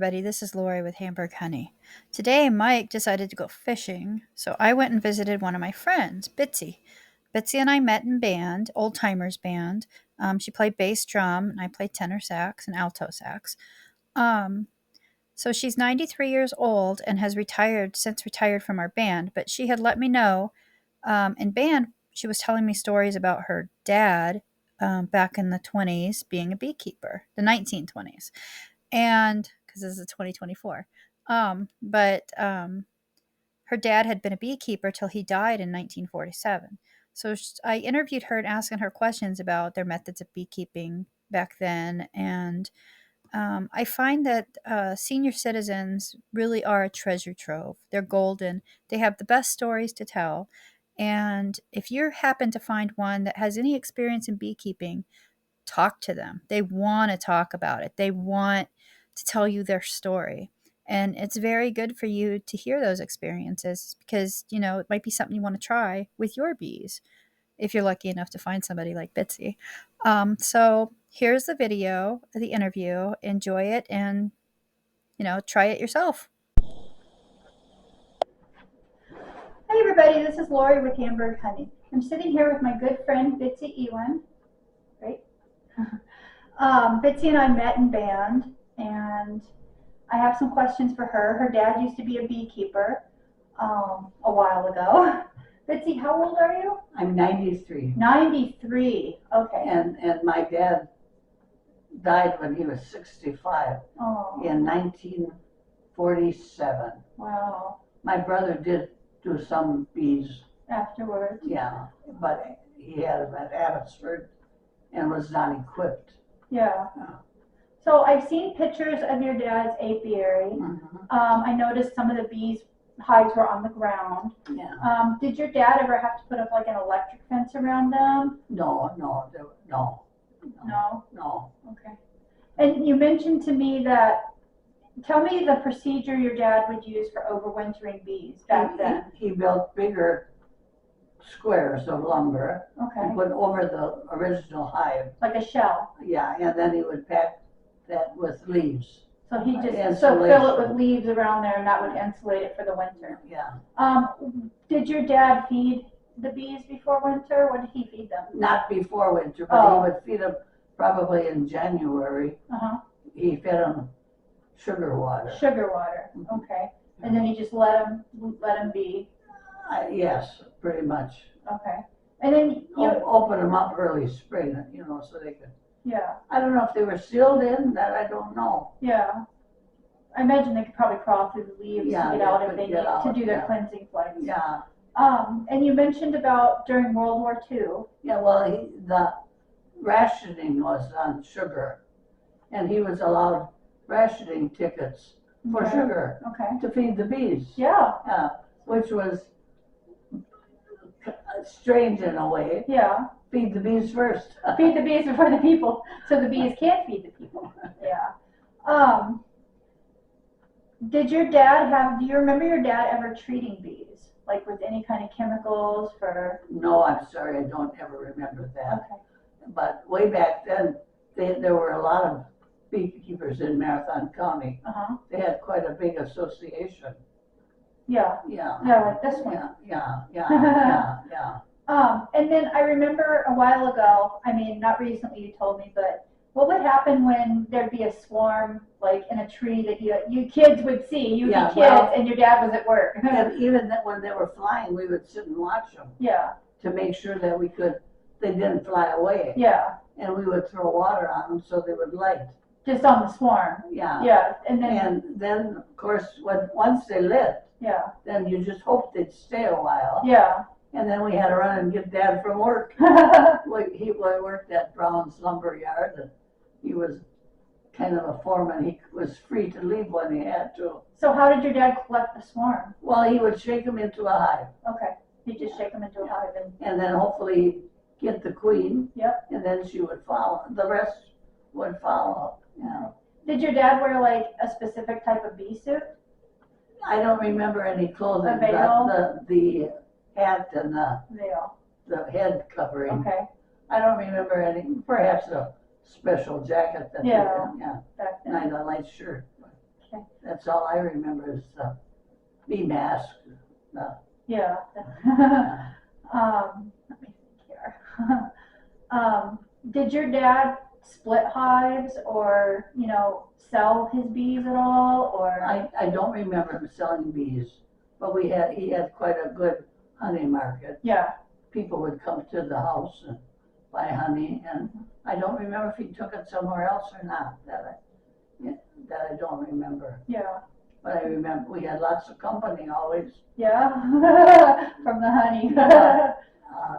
everybody, this is Lori with Hamburg Honey. Today, Mike decided to go fishing, so I went and visited one of my friends, Bitsy. Bitsy and I met in band, old timers band. She played bass drum, and I played tenor sax and alto sax. Um, so she's 93 years old and has retired from our band, but she had let me know in band, she was telling me stories about her dad back in the 20s being a beekeeper, the 1920s, and because this is 2024. But her dad had been a beekeeper till he died in 1947. So I interviewed her and asking her questions about their methods of beekeeping back then. And I find that senior citizens really are a treasure trove. They're golden. They have the best stories to tell. And if you happen to find one that has any experience in beekeeping, talk to them. They want to talk about it. They want to tell you their story. And it's very good for you to hear those experiences because, it might be something you want to try with your bees if you're lucky enough to find somebody like Bitsy. So here's the video of the interview. Enjoy it and, try it yourself. Hey everybody, this is Lori with Hamburg Honey. I'm sitting here with my good friend Bitsy Ewan. Right? Bitsy and I met in band, and I have some questions for her. Her dad used to be a beekeeper a while ago. Bitsy, how old are you? I'm 93. 93. Okay. And my dad died when he was 65 in 1947. Wow. My brother did do some bees afterwards. Yeah, but he had them at Abbotsford and was not equipped. Yeah. So I've seen pictures of your dad's apiary. Mm-hmm. I noticed some of the bees' hives were on the ground. Yeah. Did your dad ever have to put up like an electric fence around them? No. Okay. And you mentioned to me that, tell me the procedure your dad would use for overwintering bees back then. He built bigger squares of lumber and put over the original hive. Like a shell? Yeah, and then he would pack that with leaves. So he just fill it with leaves around there, and that would insulate it for the winter. Yeah. Did your dad feed the bees before winter? What did he feed them? Not before winter, but he would feed them probably in January. He fed them sugar water. Sugar water. Okay. And then he just let them be. Yes, pretty much. Okay. And then you open them up early spring, so they could. Yeah. I don't know if they were sealed in. That I don't know. Yeah. I imagine they could probably crawl through the leaves to get out if they need to do their cleansing flights. Yeah. And you mentioned about during World War II. Yeah. Well, the rationing was on sugar, and he was allowed rationing tickets for sugar to feed the bees. Yeah. Which was strange in a way. Yeah. Feed the bees first. Feed the bees before the people, so the bees can't feed the people. Yeah. Do you remember your dad ever treating bees? Like with any kind of chemicals for? No, I'm sorry, I don't ever remember that. Okay. But way back then, there were a lot of beekeepers in Marathon County. They had quite a big association. Yeah. Yeah. Yeah, like this one. Yeah. And then I remember a while ago, not recently you told me, but what would happen when there'd be a swarm, like in a tree that you kids would see? You'd be kids and your dad was at work. And even when they were flying, we would sit and watch them. Yeah. To make sure that they didn't fly away. Yeah. And we would throw water on them so they would light. Just on the swarm. Yeah. Yeah. And then of course, once they lit, then you just hoped they'd stay a while. Yeah. And then we had to run and get Dad from work. He worked at Brown's lumber yard, and he was kind of a foreman. He was free to leave when he had to. So how did your dad collect the swarm? Well, he would shake them into a hive. Okay. He'd just shake them into a hive. And then hopefully get the queen. Yep. And then she would follow. The rest would follow. Yeah. Did your dad wear like a specific type of bee suit? I don't remember any clothing. A veil? The hat and veil. The head covering. Okay. I don't remember any. Perhaps a special jacket that back then. Not a light shirt. Okay. That's all I remember is the bee mask. Yeah. Yeah. Let me think here. Did your dad split hives or, sell his bees at all or? I don't remember him selling bees, but he had quite a good honey market. Yeah. People would come to the house and buy honey, and I don't remember if he took it somewhere else or not. That I don't remember. Yeah. But I remember we had lots of company always. Yeah. From the honey. Uh,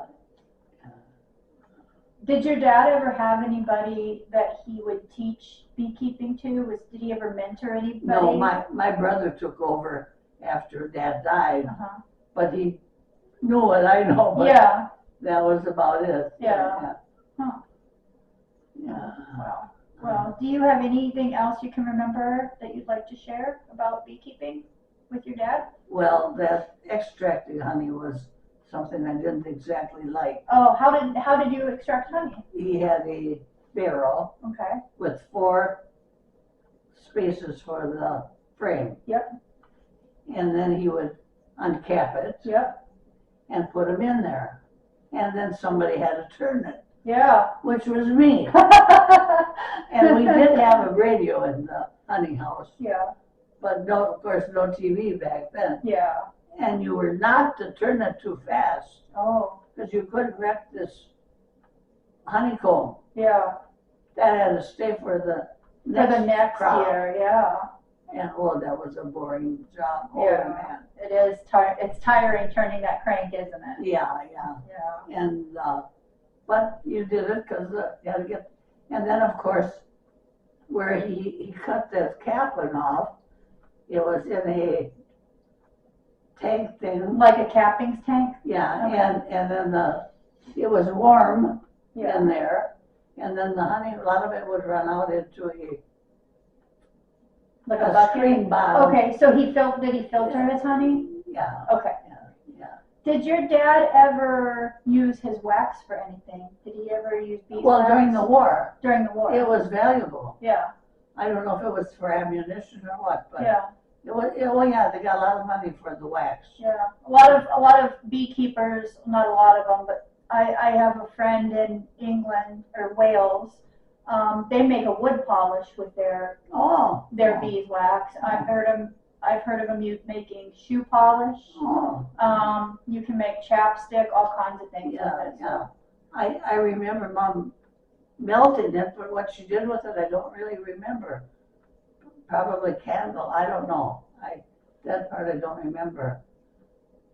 Did your dad ever have anybody that he would teach beekeeping to? Did he ever mentor anybody? no, my brother took over after Dad died, Uh-huh. but he knew what I know, but Yeah. that was about it. Yeah. Huh. Yeah. Wow. Well, do you have anything else you can remember that you'd like to share about beekeeping with your dad? Well, that extracted honey was something I didn't exactly like. Oh, how did you extract honey? He had a barrel Okay. with 4 spaces for the frame. Yep. And then he would uncap it. Yep. And put them in there. And then somebody had to turn it. Yeah. Which was me. And we did have a radio in the honey house. Yeah. But of course, no TV back then. Yeah. And you were not to turn it too fast. Oh. Because you could wreck this honeycomb. Yeah. That had to stay for the next crop. year. Yeah. And that was a boring job. Yeah. Oh man. It is. It's tiring turning that crank, isn't it? Yeah. Yeah. And but you did it because you had to get. And then of course, where he cut the capping off, it was in a tank thing. Like a cappings tank? Yeah, Okay. and then it was warm Yeah. in there, and then the honey, a lot of it would run out into Like a a bucket? screen bottom. Okay, so did he filter his honey? Yeah, Okay. yeah. Did your dad ever use his wax for anything? Did he ever use beeswax? Well, during the war, During the war. it was valuable. Yeah. I don't know if it was for ammunition or what, but Yeah. it was. Well, yeah, they got a lot of money for the wax. Yeah. A lot of beekeepers, not a lot of them, but I have a friend in England or Wales. They make a wood polish with their beeswax. I've heard of them making shoe polish. You can make chapstick, all kinds of things with it. Yeah. I remember Mom melting it, but what she did with it, I don't really remember. Probably candle, I don't know. That part I don't remember.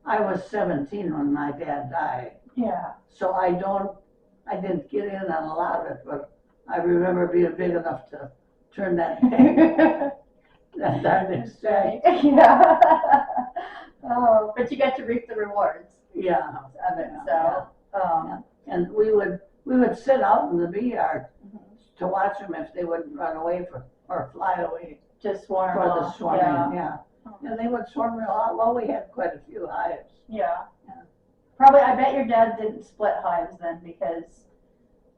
I was 17 when my dad died. Yeah. So I didn't get in on a lot of it, but I remember being big enough to turn that that darn extract. Yeah. Oh, but you got to reap the rewards. Yeah. Of it. So. And we would sit out in the bee yard to watch them if they wouldn't run away or fly away. Just swarm for the swarming, yeah. Oh. And they would swarm a lot. Well, we had quite a few hives. Yeah. Probably, I bet your dad didn't split hives then because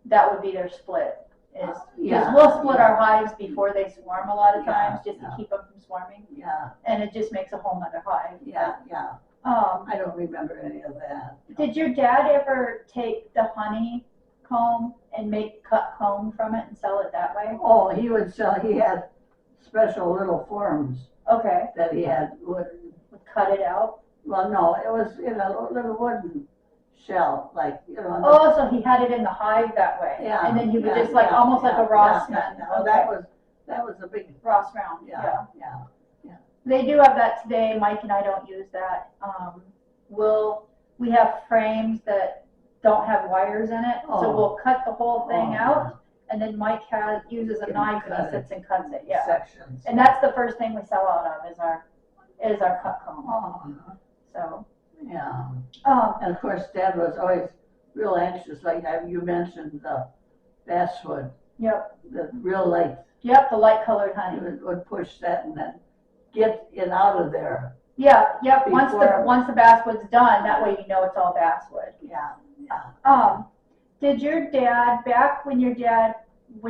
that would be their split. Because we'll split our hives before they swarm a lot of times just to keep them from swarming. Yeah. And it just makes a whole nother hive. Yeah. I don't remember any of that. Did your dad ever take the honey comb and make cut comb from it and sell it that way? Oh, he would sell. He had special little forms. Okay. That he had would cut it out. Well, no, it was in a little wooden shell, like Oh, so he had it in the hive that way. Yeah. And then he would just almost like a Ross man. Oh, that was a big Ross round. Yeah. They do have that today. Mike and I don't use that. We have frames that don't have wires in it, so we'll cut the whole thing out, and then Mike uses a knife and he sits and cuts it. Yeah. Sections. And that's the first thing we sell out of is our cut comb. So. Yeah. And of course, Dad was always real anxious. Like you mentioned, the basswood. Yep. The real light. Yep, the light colored honey. Would push that and then get it out of there. Yeah. Yep. Once the basswood's done, that way you know it's all basswood. Yeah. Did your dad when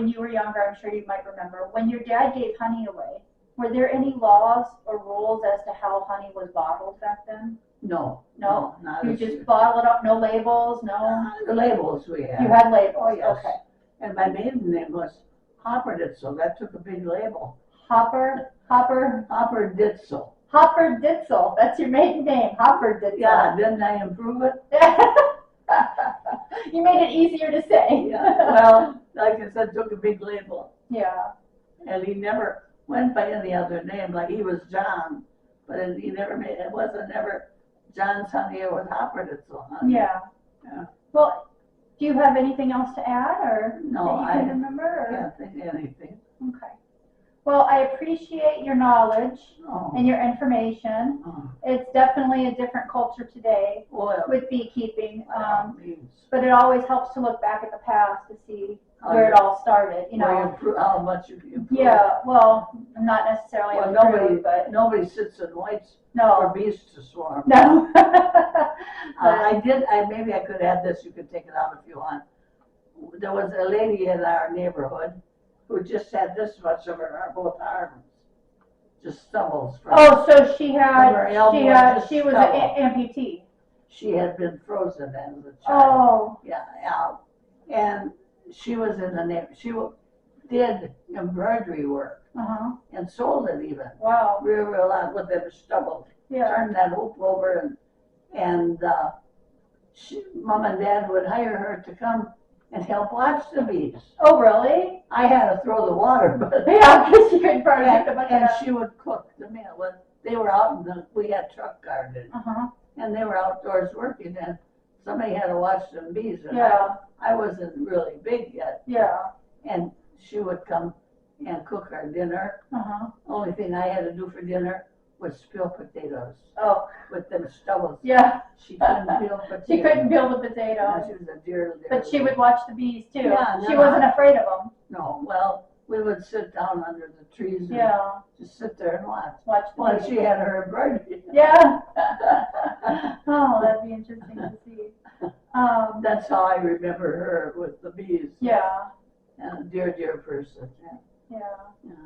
you were younger? I'm sure you might remember when your dad gave honey away. Were there any laws or rules as to how honey was bottled back then? No, No? not You as just bottle it up, no labels, no? the labels we had. You had labels, Oh, yes. okay. And my maiden name was Hopper Ditzel. That took a big label. Hopper Ditzel. Hopper Ditzel. That's your maiden name, Hopper Ditzel. Yeah, didn't I improve it? You made it easier to say. Yeah. Well, like I said, took a big label. Yeah. And he never went by any other name. Like he was John, but he never made. It wasn't never John's honey. It was Hopper Ditzel honey. Yeah. Yeah. Well, do you have anything else to add, or No, that you I can remember? Or? can't think of anything. Okay. Well, I appreciate your knowledge Oh. and your information. Oh. It's definitely a different culture today Well, with beekeeping, means but it always helps to look back at the past to see where it all started. You know. how much you can improve. Yeah. Well, not necessarily. Well, improve, but nobody sits and waits for no. bees to swarm. No. Maybe I could add this. You could take it out if you want. There was a lady in our neighborhood who just had this much of her both arms, just stubbles. Oh, so she her elbow, she was stubble. an amputee. She had been frozen as a child. Oh. Yeah, and she was in the neighborhood. Did embroidery work and sold it even. Wow. Real lot with them stubble. Yeah. Turned that hoop over and Mom and Dad would hire her to come and help watch the bees. Oh, really? I had to throw the water, but yeah, because she couldn't burn it. And she would cook the meal. When they were out we had truck garden, and they were outdoors working, and somebody had to watch them bees. And I wasn't really big yet. Yeah. And she would come and cook our dinner. Only thing I had to do for dinner was peel potatoes. Oh. With them stubbles. Yeah. She couldn't peel potatoes. She couldn't peel the potatoes. No, she was a dear. But she would watch the bees too. Yeah, she wasn't afraid of them. No, well, we would sit down under the trees and just sit there and watch. Watch the Well, bees. she had her embroidery. Yeah. Oh, that'd be interesting to see. That's how I remember her with the bees. Yeah. And a dear, dear person. Yeah.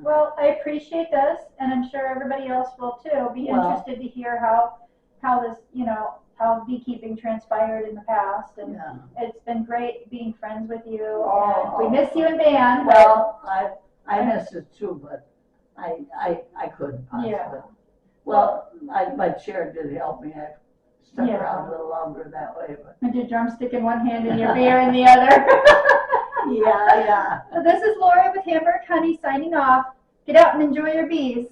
Well, I appreciate this, and I'm sure everybody else will too. Be interested to hear how this, how beekeeping transpired in the past, and it's been great being friends with you. And we miss you in band. Well, I miss it too, but I couldn't possibly. Yeah. Well, my chair did help me. I stuck around a little longer that way, but. With your drumstick in one hand and your beer in the other. Yeah. So this is Lori with Hamburg Honey signing off. Get out and enjoy your bees.